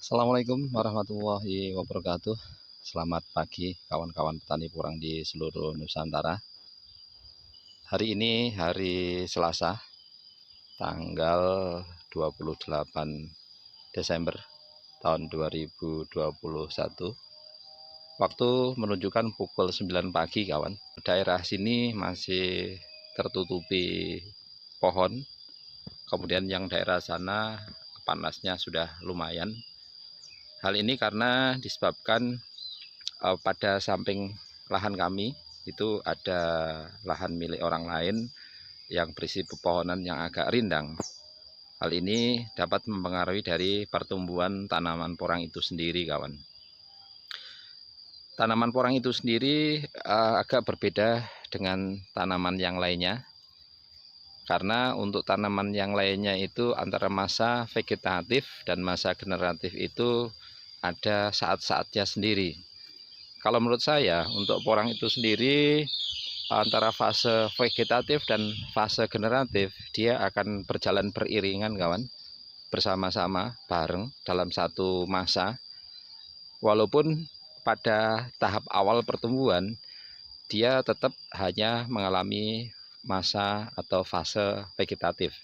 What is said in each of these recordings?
Assalamualaikum warahmatullahi wabarakatuh. Selamat pagi kawan-kawan petani porang di seluruh Nusantara. Hari ini hari Selasa, tanggal 28 Desember tahun 2021. Waktu menunjukkan pukul 9 pagi kawan. Daerah sini masih tertutupi pohon. Kemudian yang daerah sana panasnya sudah lumayan. Hal ini karena disebabkan pada samping lahan kami itu ada lahan milik orang lain yang berisi pepohonan yang agak rindang. Hal ini dapat mempengaruhi dari pertumbuhan tanaman porang itu sendiri kawan. Tanaman porang itu sendiri agak berbeda dengan tanaman yang lainnya. Karena untuk tanaman yang lainnya itu antara masa vegetatif dan masa generatif itu ada saat-saatnya sendiri. Kalau menurut saya untuk porang itu sendiri antara fase vegetatif dan fase generatif dia akan berjalan beriringan kawan, bersama-sama bareng dalam satu masa. Walaupun pada tahap awal pertumbuhan dia tetap hanya mengalami masa atau fase vegetatif.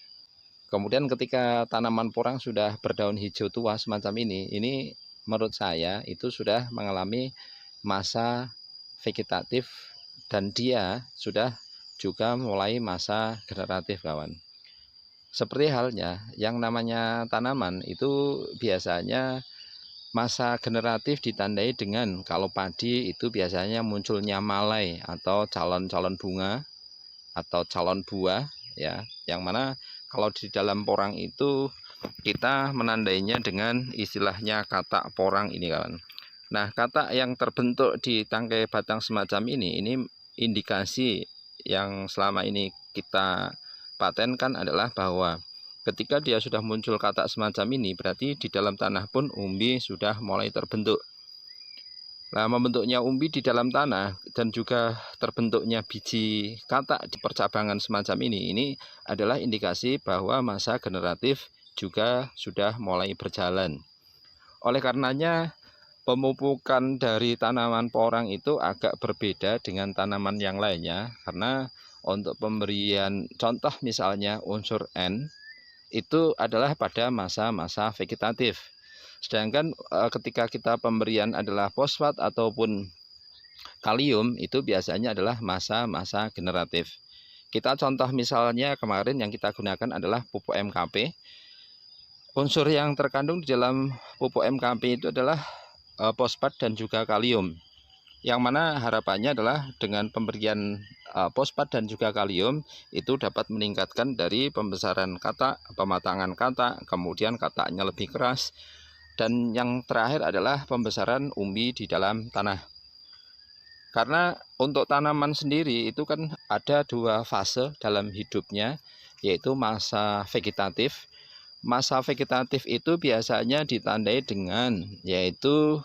Kemudian ketika tanaman porang sudah berdaun hijau tua semacam ini menurut saya itu sudah mengalami masa vegetatif dan dia sudah juga mulai masa generatif kawan. Seperti halnya yang namanya tanaman itu biasanya masa generatif ditandai dengan kalau padi itu biasanya munculnya malai atau calon-calon bunga atau calon buah ya, yang mana kalau di dalam porang itu kita menandainya dengan istilahnya katak porang ini kawan. Nah, katak yang terbentuk di tangkai batang semacam ini indikasi yang selama ini kita patenkan adalah bahwa ketika dia sudah muncul katak semacam ini berarti di dalam tanah pun umbi sudah mulai terbentuk. Nah, membentuknya umbi di dalam tanah dan juga terbentuknya biji katak di percabangan semacam ini adalah indikasi bahwa masa generatif juga sudah mulai berjalan. Oleh karenanya pemupukan dari tanaman porang itu agak berbeda dengan tanaman yang lainnya, karena untuk pemberian contoh misalnya unsur N itu adalah pada masa-masa vegetatif. Sedangkan ketika kita pemberian adalah fosfat ataupun kalium itu biasanya adalah masa-masa generatif. Kita contoh misalnya kemarin yang kita gunakan adalah pupuk MKP. Unsur yang terkandung di dalam pupuk MKP itu adalah fosfat dan juga kalium. Yang mana harapannya adalah dengan pemberian fosfat dan juga kalium itu dapat meningkatkan dari pembesaran katak, pematangan katak, kemudian kataknya lebih keras, dan yang terakhir adalah pembesaran umbi di dalam tanah. Karena untuk tanaman sendiri itu kan ada dua fase dalam hidupnya, yaitu masa vegetatif. Masa vegetatif itu biasanya ditandai dengan yaitu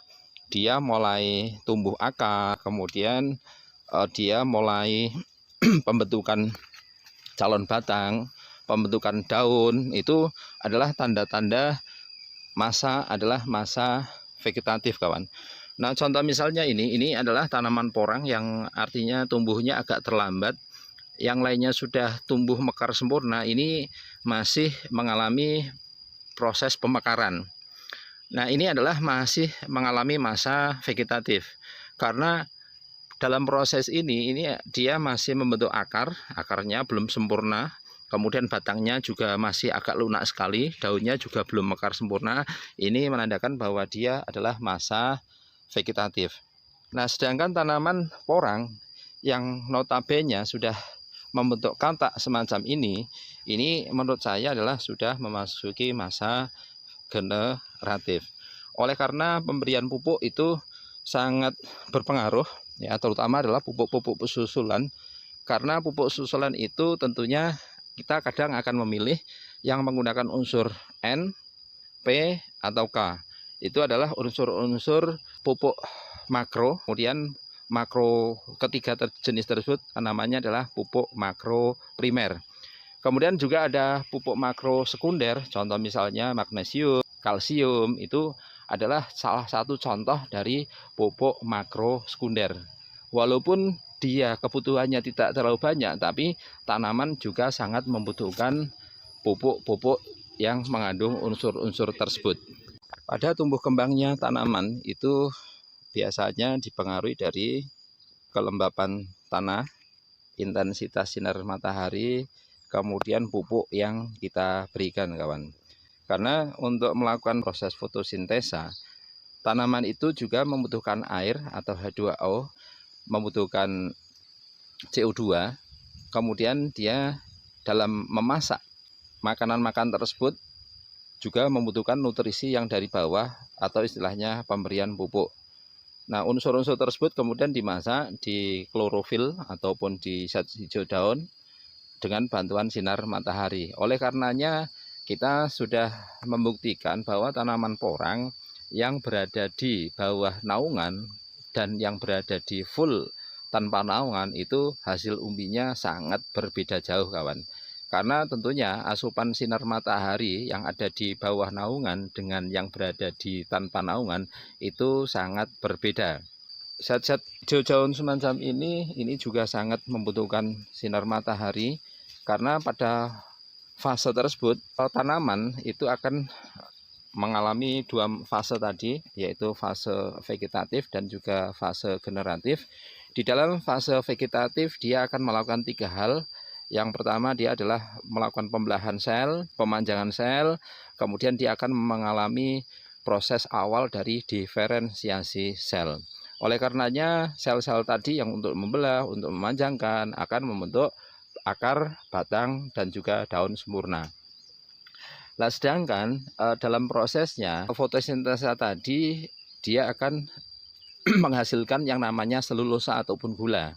dia mulai tumbuh akar, kemudian dia mulai pembentukan calon batang, pembentukan daun, itu adalah tanda-tanda adalah masa vegetatif kawan. Nah, contoh misalnya ini adalah tanaman porang yang artinya tumbuhnya agak terlambat. Yang lainnya sudah tumbuh mekar sempurna, ini masih mengalami proses pemekaran. Nah, ini adalah masih mengalami masa vegetatif. Karena dalam proses ini dia masih membentuk akarnya belum sempurna. Kemudian batangnya juga masih agak lunak sekali, daunnya juga belum mekar sempurna. Ini menandakan bahwa dia adalah masa vegetatif. Nah, sedangkan tanaman porang yang notabene sudah membentuk katak semacam ini menurut saya adalah sudah memasuki masa generatif. Oleh karena pemberian pupuk itu sangat berpengaruh ya, terutama adalah pupuk-pupuk susulan. Karena pupuk susulan itu tentunya kita kadang akan memilih yang menggunakan unsur N, P, atau K. Itu adalah unsur-unsur pupuk makro. Kemudian makro ketiga jenis tersebut namanya adalah pupuk makro primer. Kemudian juga ada pupuk makro sekunder, contoh misalnya magnesium, kalsium, itu adalah salah satu contoh dari pupuk makro sekunder. Walaupun dia kebutuhannya tidak terlalu banyak, tapi tanaman juga sangat membutuhkan pupuk-pupuk yang mengandung unsur-unsur tersebut. Pada tumbuh kembangnya tanaman itu biasanya dipengaruhi dari kelembapan tanah, intensitas sinar matahari, kemudian pupuk yang kita berikan, kawan. Karena untuk melakukan proses fotosintesa, tanaman itu juga membutuhkan air atau H2O, membutuhkan CO2, kemudian dia dalam memasak makanan-makanan tersebut juga membutuhkan nutrisi yang dari bawah atau istilahnya pemberian pupuk. Nah, unsur-unsur tersebut kemudian dimasak di klorofil ataupun di zat hijau daun dengan bantuan sinar matahari. Oleh karenanya kita sudah membuktikan bahwa tanaman porang yang berada di bawah naungan dan yang berada di full tanpa naungan itu hasil umbinya sangat berbeda jauh, kawan. Karena tentunya asupan sinar matahari yang ada di bawah naungan dengan yang berada di tanpa naungan itu sangat berbeda. Zat-zat hijau daun semacam ini juga sangat membutuhkan sinar matahari, karena pada fase tersebut tanaman itu akan mengalami dua fase tadi, yaitu fase vegetatif dan juga fase generatif. Di dalam fase vegetatif dia akan melakukan 3 hal. Yang pertama dia adalah melakukan pembelahan sel, pemanjangan sel, kemudian dia akan mengalami proses awal dari diferensiasi sel. Oleh karenanya sel-sel tadi yang untuk membelah, untuk memanjangkan akan membentuk akar, batang, dan juga daun sempurna. Nah, sedangkan dalam prosesnya fotosintesa tadi dia akan menghasilkan yang namanya selulosa ataupun gula.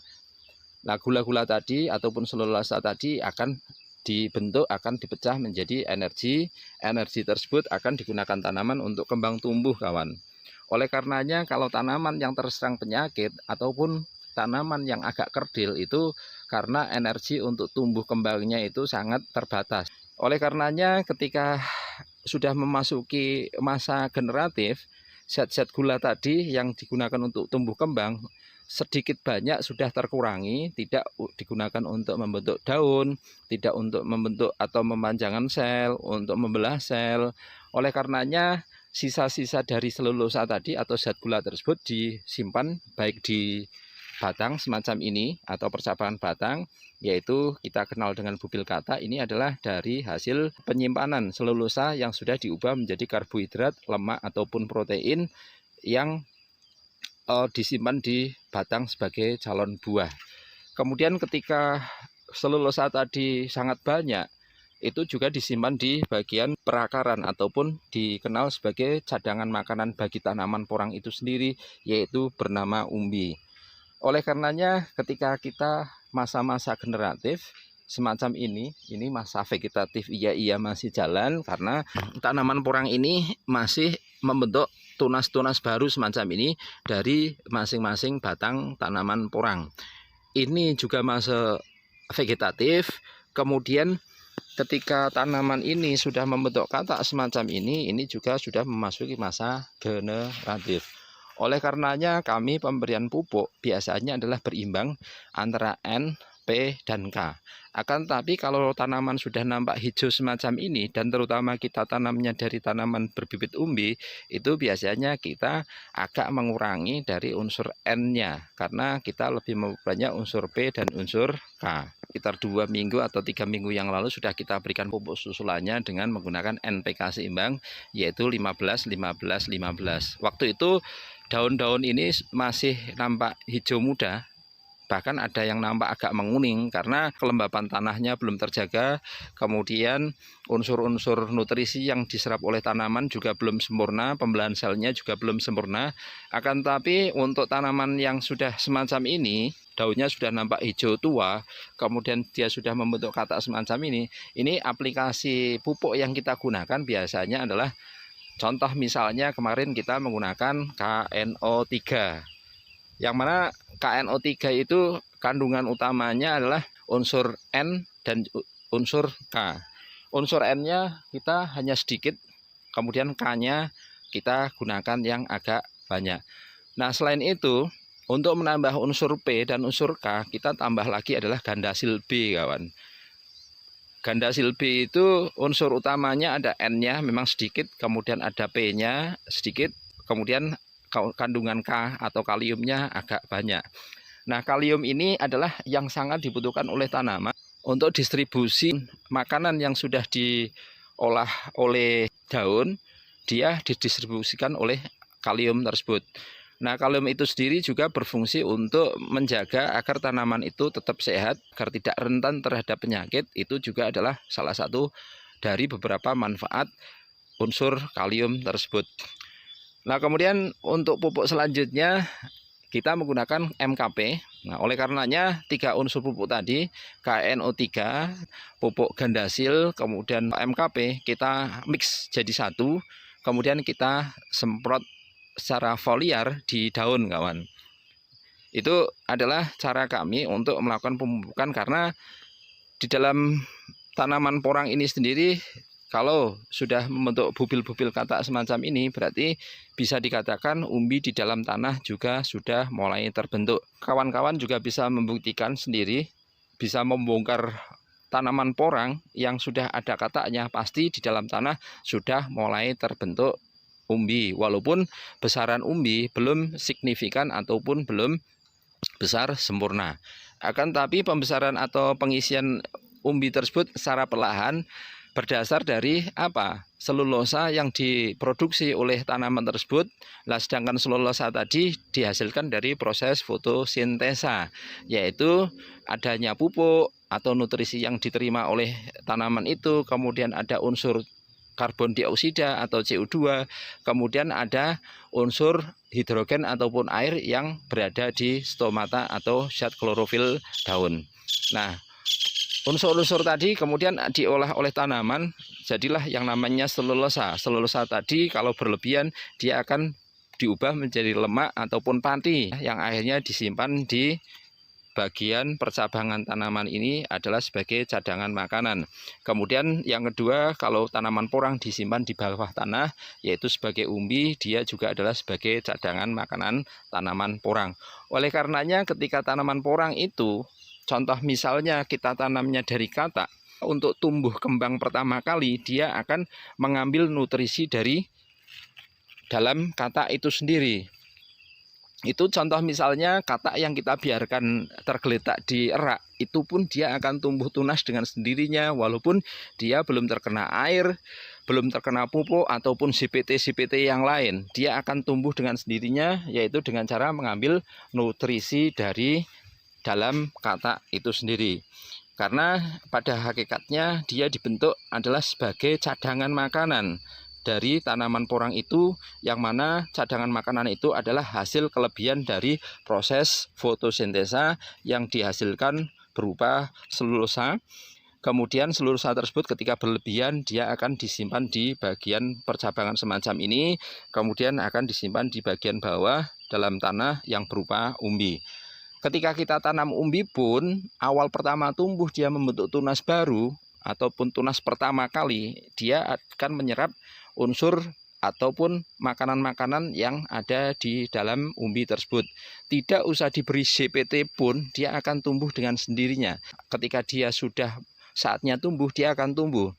Nah, gula-gula tadi ataupun selulosa tadi akan dibentuk, akan dipecah menjadi energi. Energi tersebut akan digunakan tanaman untuk kembang tumbuh, kawan. Oleh karenanya kalau tanaman yang terserang penyakit ataupun tanaman yang agak kerdil itu karena energi untuk tumbuh kembangnya itu sangat terbatas. Oleh karenanya ketika sudah memasuki masa generatif, zat-zat gula tadi yang digunakan untuk tumbuh kembang sedikit banyak sudah terkurangi, tidak digunakan untuk membentuk daun, tidak untuk membentuk atau memanjangkan sel, untuk membelah sel. Oleh karenanya sisa-sisa dari selulosa tadi atau zat gula tersebut disimpan baik di batang semacam ini atau percabangan batang, yaitu kita kenal dengan bubil kata. Ini adalah dari hasil penyimpanan selulosa yang sudah diubah menjadi karbohidrat, lemak ataupun protein yang disimpan di batang sebagai calon buah. Kemudian ketika selulosa tadi sangat banyak, itu juga disimpan di bagian perakaran ataupun dikenal sebagai cadangan makanan bagi tanaman porang itu sendiri, yaitu bernama umbi. Oleh karenanya ketika kita masa-masa generatif semacam ini masa vegetatif iya masih jalan, karena tanaman porang ini masih membentuk tunas-tunas baru semacam ini dari masing-masing batang tanaman porang. Ini juga masa vegetatif. Kemudian ketika tanaman ini sudah membentuk katak semacam ini juga sudah memasuki masa generatif. Oleh karenanya kami pemberian pupuk biasanya adalah berimbang antara N, P, dan K. Akan tapi kalau tanaman sudah nampak hijau semacam ini dan terutama kita tanamnya dari tanaman berbibit umbi, itu biasanya kita agak mengurangi dari unsur N-nya karena kita lebih memperbanyak unsur P dan unsur K. Sekitar 2 minggu atau 3 minggu yang lalu sudah kita berikan pupuk susulannya dengan menggunakan NPK seimbang, yaitu 15-15-15. Waktu itu daun-daun ini masih nampak hijau muda, bahkan ada yang nampak agak menguning karena kelembapan tanahnya belum terjaga. Kemudian unsur-unsur nutrisi yang diserap oleh tanaman juga belum sempurna, pembelahan selnya juga belum sempurna. Akan tapi untuk tanaman yang sudah semacam ini, daunnya sudah nampak hijau tua, kemudian dia sudah membentuk katak semacam ini aplikasi pupuk yang kita gunakan biasanya adalah, contoh misalnya kemarin kita menggunakan KNO3, yang mana KNO3 itu kandungan utamanya adalah unsur N dan unsur K. Unsur N-nya kita hanya sedikit, kemudian K-nya kita gunakan yang agak banyak. Nah, selain itu, untuk menambah unsur P dan unsur K, kita tambah lagi adalah gandasil B, kawan. Gandasil B itu unsur utamanya ada N-nya memang sedikit, kemudian ada P-nya sedikit, kemudian kandungan K atau kaliumnya agak banyak. Nah, kalium ini adalah yang sangat dibutuhkan oleh tanaman untuk distribusi makanan yang sudah diolah oleh daun, dia didistribusikan oleh kalium tersebut. Nah, kalium itu sendiri juga berfungsi untuk menjaga agar tanaman itu tetap sehat, agar tidak rentan terhadap penyakit. Itu juga adalah salah satu dari beberapa manfaat unsur kalium tersebut. Nah, kemudian untuk pupuk selanjutnya kita menggunakan MKP. Nah, oleh karenanya 3 unsur pupuk tadi, KNO3, pupuk gandasil, kemudian MKP, kita mix jadi satu, kemudian kita semprot secara foliar di daun, kawan. Itu adalah cara kami untuk melakukan pemupukan, karena di dalam tanaman porang ini sendiri, kalau sudah membentuk bubil-bubil katak semacam ini, berarti bisa dikatakan umbi di dalam tanah juga sudah mulai terbentuk. Kawan-kawan juga bisa membuktikan sendiri, bisa membongkar tanaman porang yang sudah ada kataknya, pasti di dalam tanah sudah mulai terbentuk umbi, walaupun besaran umbi belum signifikan ataupun belum besar sempurna. Akan tapi pembesaran atau pengisian umbi tersebut secara perlahan berdasar dari apa? Selulosa yang diproduksi oleh tanaman tersebut. Nah, sedangkan selulosa tadi dihasilkan dari proses fotosintesa, yaitu adanya pupuk atau nutrisi yang diterima oleh tanaman itu, kemudian ada unsur karbon dioksida atau CO2, kemudian ada unsur hidrogen ataupun air yang berada di stomata atau zat klorofil daun. Nah, unsur-unsur tadi kemudian diolah oleh tanaman, jadilah yang namanya selulosa. Selulosa tadi kalau berlebihan dia akan diubah menjadi lemak ataupun pati yang akhirnya disimpan di bagian percabangan tanaman ini adalah sebagai cadangan makanan. Kemudian yang kedua, kalau tanaman porang disimpan di bawah tanah, yaitu sebagai umbi, dia juga adalah sebagai cadangan makanan tanaman porang. Oleh karenanya ketika tanaman porang itu, contoh misalnya kita tanamnya dari katak, untuk tumbuh kembang pertama kali, dia akan mengambil nutrisi dari dalam katak itu sendiri. Itu contoh misalnya katak yang kita biarkan tergeletak di erak, itu pun dia akan tumbuh tunas dengan sendirinya, walaupun dia belum terkena air, belum terkena pupuk ataupun CPT yang lain. Dia akan tumbuh dengan sendirinya, yaitu dengan cara mengambil nutrisi dari dalam katak itu sendiri. Karena pada hakikatnya dia dibentuk adalah sebagai cadangan makanan dari tanaman porang itu, yang mana cadangan makanan itu adalah hasil kelebihan dari proses fotosintesa yang dihasilkan berupa selulosa. Kemudian selulosa tersebut ketika berlebihan dia akan disimpan di bagian percabangan semacam ini, kemudian akan disimpan di bagian bawah dalam tanah yang berupa umbi. Ketika kita tanam umbi pun, awal pertama tumbuh dia membentuk tunas baru ataupun tunas pertama kali, dia akan menyerap unsur ataupun makanan-makanan yang ada di dalam umbi tersebut. Tidak usah diberi CPT pun, dia akan tumbuh dengan sendirinya. Ketika dia sudah saatnya tumbuh, dia akan tumbuh.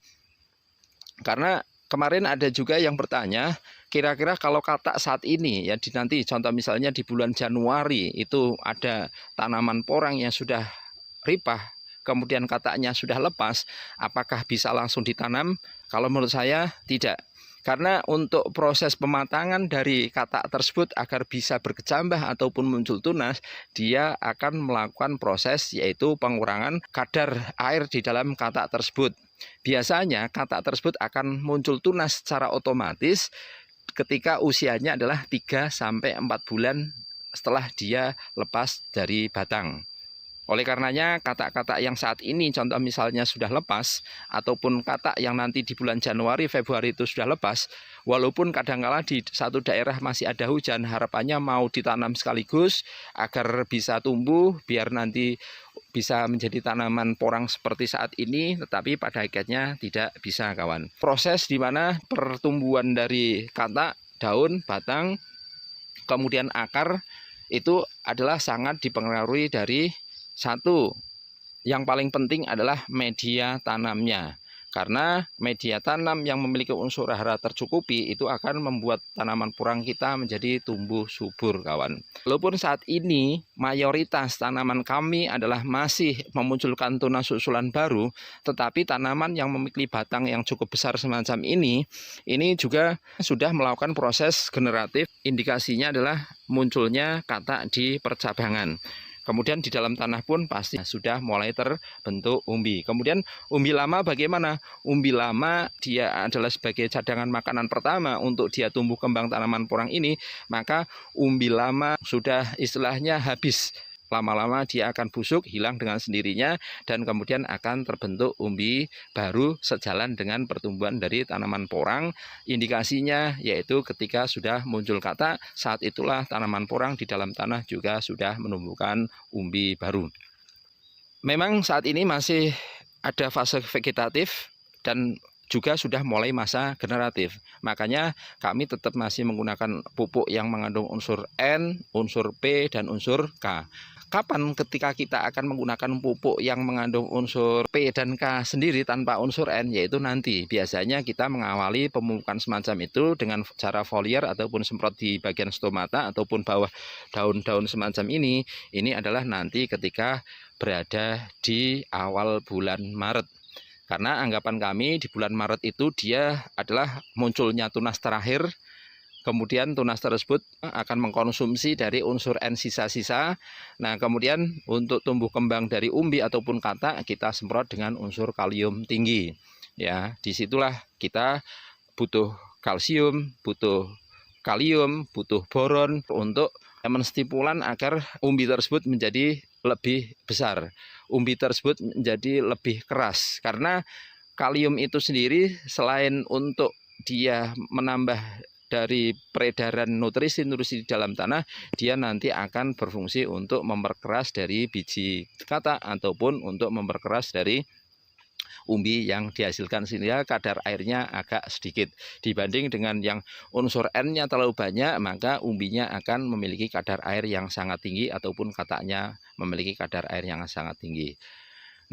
Karena kemarin ada juga yang bertanya, kira-kira kalau katak saat ini, ya nanti contoh misalnya di bulan Januari, itu ada tanaman porang yang sudah ripah, kemudian kataknya sudah lepas, apakah bisa langsung ditanam? Kalau menurut saya tidak. Karena untuk proses pematangan dari katak tersebut agar bisa berkecambah ataupun muncul tunas, dia akan melakukan proses yaitu pengurangan kadar air di dalam katak tersebut. Biasanya katak tersebut akan muncul tunas secara otomatis ketika usianya adalah 3-4 bulan setelah dia lepas dari batang. Oleh karenanya katak-katak yang saat ini contoh misalnya sudah lepas, ataupun katak yang nanti di bulan Januari, Februari itu sudah lepas, walaupun kadangkala di satu daerah masih ada hujan, harapannya mau ditanam sekaligus agar bisa tumbuh, biar nanti bisa menjadi tanaman porang seperti saat ini, tetapi pada akhirnya tidak bisa, kawan. Proses di mana pertumbuhan dari katak daun, batang, kemudian akar itu adalah sangat dipengaruhi dari satu. Yang paling penting adalah media tanamnya. Karena media tanam yang memiliki unsur hara tercukupi itu akan membuat tanaman porang kita menjadi tumbuh subur, kawan. Walaupun saat ini mayoritas tanaman kami adalah masih memunculkan tunas susulan baru, tetapi tanaman yang memiliki batang yang cukup besar semacam ini juga sudah melakukan proses generatif. Indikasinya adalah munculnya katak di percabangan. Kemudian di dalam tanah pun pasti sudah mulai terbentuk umbi. Kemudian umbi lama bagaimana? Umbi lama dia adalah sebagai cadangan makanan pertama untuk dia tumbuh kembang tanaman porang ini. Maka umbi lama sudah istilahnya habis. Lama-lama dia akan busuk, hilang dengan sendirinya, dan kemudian akan terbentuk umbi baru sejalan dengan pertumbuhan dari tanaman porang. Indikasinya yaitu ketika sudah muncul katak, saat itulah tanaman porang di dalam tanah juga sudah menumbuhkan umbi baru. Memang saat ini masih ada fase vegetatif dan juga sudah mulai masa generatif. Makanya kami tetap masih menggunakan pupuk yang mengandung unsur N, unsur P, dan unsur K. Kapan ketika kita akan menggunakan pupuk yang mengandung unsur P dan K sendiri tanpa unsur N, yaitu nanti biasanya kita mengawali pemupukan semacam itu dengan cara foliar ataupun semprot di bagian stomata ataupun bawah daun-daun semacam ini adalah nanti ketika berada di awal bulan Maret. Karena anggapan kami di bulan Maret itu dia adalah munculnya tunas terakhir. Kemudian tunas tersebut akan mengkonsumsi dari unsur N sisa-sisa. Nah, kemudian untuk tumbuh kembang dari umbi ataupun katak kita semprot dengan unsur kalium tinggi. Ya, disitulah kita butuh kalsium, butuh kalium, butuh boron untuk menstimulan agar umbi tersebut menjadi lebih besar. Umbi tersebut menjadi lebih keras. Karena kalium itu sendiri selain untuk dia menambah dari peredaran nutrisi-nutrisi di dalam tanah, dia nanti akan berfungsi untuk memperkeras dari biji katak ataupun untuk memperkeras dari umbi yang dihasilkan, sehingga kadar airnya agak sedikit. Dibanding dengan yang unsur N-nya terlalu banyak, maka umbinya akan memiliki kadar air yang sangat tinggi ataupun kataknya memiliki kadar air yang sangat tinggi.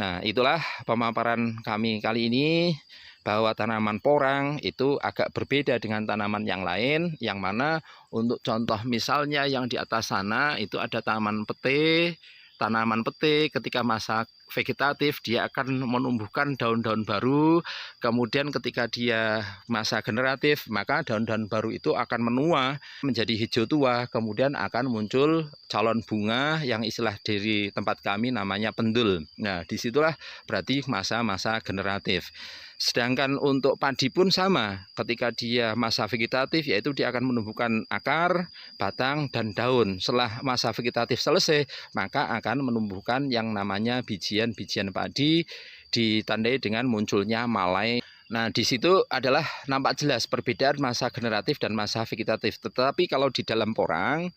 Nah, itulah pemaparan kami kali ini, bahwa tanaman porang itu agak berbeda dengan tanaman yang lain, yang mana untuk contoh misalnya yang di atas sana itu ada tanaman pete. Tanaman pete ketika masa vegetatif dia akan menumbuhkan daun-daun baru. Kemudian ketika dia masa generatif, maka daun-daun baru itu akan menua menjadi hijau tua. Kemudian akan muncul calon bunga yang istilah dari tempat kami namanya pendul. Nah, disitulah berarti masa-masa generatif. Sedangkan untuk padi pun sama, ketika dia masa vegetatif yaitu dia akan menumbuhkan akar, batang, dan daun. Setelah masa vegetatif selesai, maka akan menumbuhkan yang namanya bijian-bijian padi, ditandai dengan munculnya malai. Nah, di situ adalah nampak jelas perbedaan masa generatif dan masa vegetatif. Tetapi kalau di dalam porang,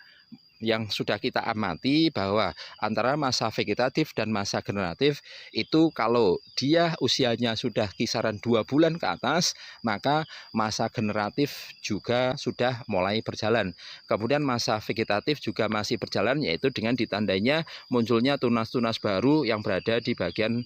yang sudah kita amati bahwa antara masa vegetatif dan masa generatif itu kalau dia usianya sudah kisaran 2 bulan ke atas, maka masa generatif juga sudah mulai berjalan. Kemudian masa vegetatif juga masih berjalan, yaitu dengan ditandainya munculnya tunas-tunas baru yang berada di bagian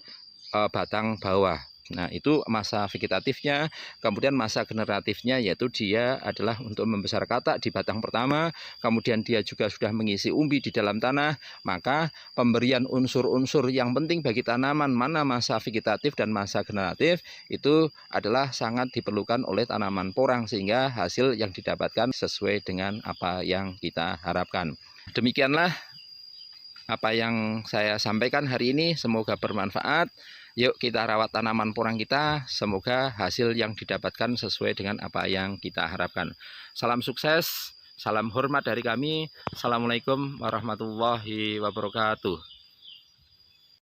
batang bawah. Nah, itu masa vegetatifnya. Kemudian masa generatifnya yaitu dia adalah untuk membesar katak di batang pertama, kemudian dia juga sudah mengisi umbi di dalam tanah. Maka pemberian unsur-unsur yang penting bagi tanaman mana masa vegetatif dan masa generatif itu adalah sangat diperlukan oleh tanaman porang, sehingga hasil yang didapatkan sesuai dengan apa yang kita harapkan. Demikianlah apa yang saya sampaikan hari ini, semoga bermanfaat. Yuk kita rawat tanaman porang kita, semoga hasil yang didapatkan sesuai dengan apa yang kita harapkan. Salam sukses, salam hormat dari kami. Assalamualaikum warahmatullahi wabarakatuh.